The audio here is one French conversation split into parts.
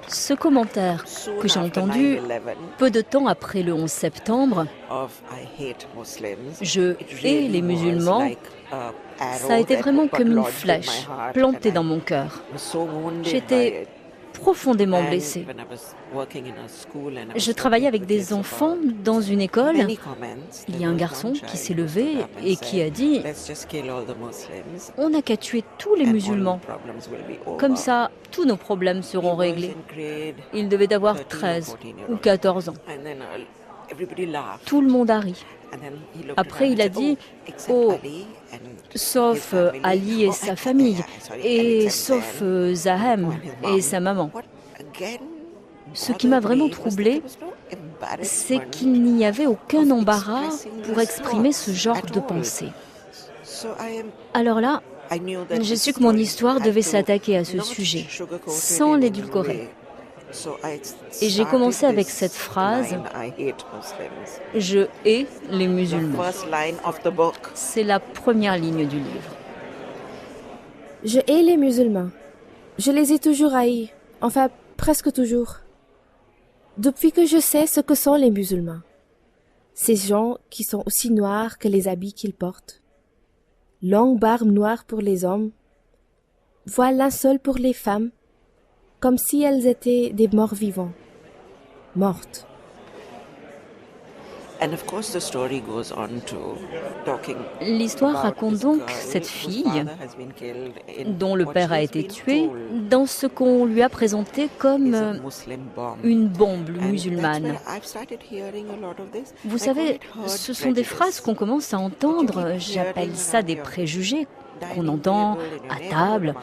Ce commentaire que j'ai entendu peu de temps après le 11 septembre, je hais les musulmans, ça a été vraiment comme une flèche plantée dans mon cœur. J'étais profondément blessée. Je travaillais avec des enfants dans une école. Il y a un garçon qui s'est levé et qui a dit « On n'a qu'à tuer tous les musulmans. Comme ça, tous nos problèmes seront réglés. » Il devait avoir 13 ou 14 ans. Tout le monde a ri. Après, il a dit « Oh, sauf Ali et sa famille, et sauf Zahem et sa maman. » Ce qui m'a vraiment troublée, c'est qu'il n'y avait aucun embarras pour exprimer ce genre de pensée. Alors là, j'ai su que mon histoire devait s'attaquer à ce sujet, sans l'édulcorer. Et j'ai commencé avec cette phrase « Je hais les musulmans ». C'est la première ligne du livre. Je hais les musulmans. Je les ai toujours haïs, enfin presque toujours. Depuis que je sais ce que sont les musulmans. Ces gens qui sont aussi noirs que les habits qu'ils portent. Longue barbe noire pour les hommes, voile linceul pour les femmes, comme si elles étaient des morts vivants, mortes. L'histoire raconte donc cette fille dont le père a été tué dans ce qu'on lui a présenté comme une bombe musulmane. Vous savez, ce sont des phrases qu'on commence à entendre, j'appelle ça des préjugés qu'on entend à table,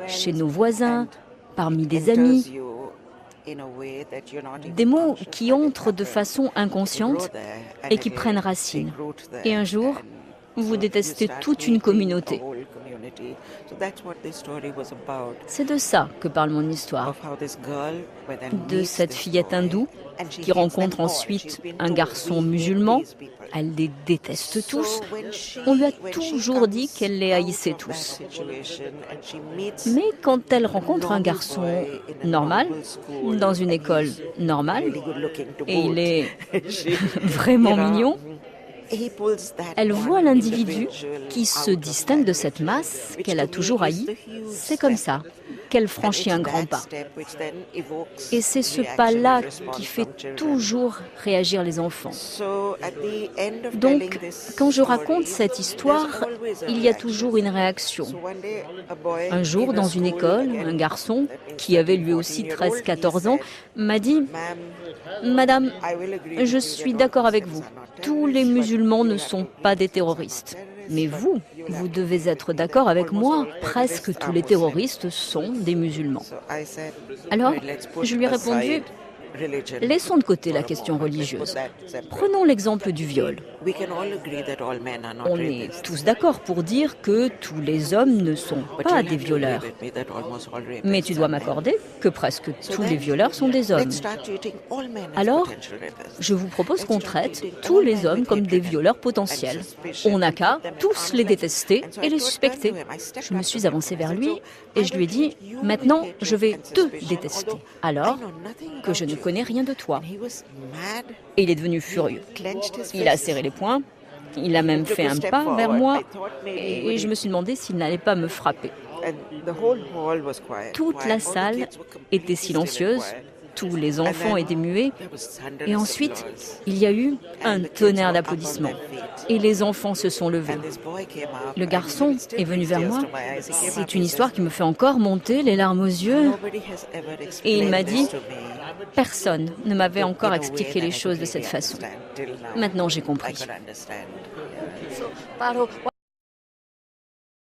chez nos voisins, parmi des amis. Des mots qui entrent de façon inconsciente et qui prennent racine. Et un jour, vous détestez toute une communauté. C'est de ça que parle mon histoire. De cette fillette hindoue qui rencontre ensuite un garçon musulman. Elle les déteste tous. On lui a toujours dit qu'elle les haïssait tous. Mais quand elle rencontre un garçon normal, dans une école normale, et il est vraiment mignon, elle voit l'individu qui se distingue de cette masse qu'elle a toujours haïe. C'est comme ça qu'elle franchit un grand pas. Et c'est ce pas-là qui fait toujours réagir les enfants. Donc, quand je raconte cette histoire, il y a toujours une réaction. Un jour, dans une école, un garçon, qui avait lui aussi 13-14 ans, m'a dit « Madame, je suis d'accord avec vous. Tous les musulmans ne sont pas des terroristes. Mais vous devez être d'accord avec moi. Presque tous les terroristes sont des musulmans. » Alors, je lui ai répondu « Laissons de côté la question religieuse. Prenons l'exemple du viol. On est tous d'accord pour dire que tous les hommes ne sont pas des violeurs. Mais tu dois m'accorder que presque tous les violeurs sont des hommes. Alors, je vous propose qu'on traite tous les hommes comme des violeurs potentiels. On n'a qu'à tous les détester et les suspecter. Je me suis avancée vers lui et je lui ai dit « Maintenant, je vais te détester. Alors que je ne connais rien de toi. » Et il est devenu furieux. Il a serré les poings, il a même fait un pas vers moi et je me suis demandé s'il n'allait pas me frapper. Toute la salle était silencieuse, tous les enfants étaient muets et ensuite il y a eu un tonnerre d'applaudissements et les enfants se sont levés. Le garçon est venu vers moi, c'est une histoire qui me fait encore monter les larmes aux yeux et il m'a dit « Personne ne m'avait encore expliqué les choses de cette façon. Maintenant j'ai compris. »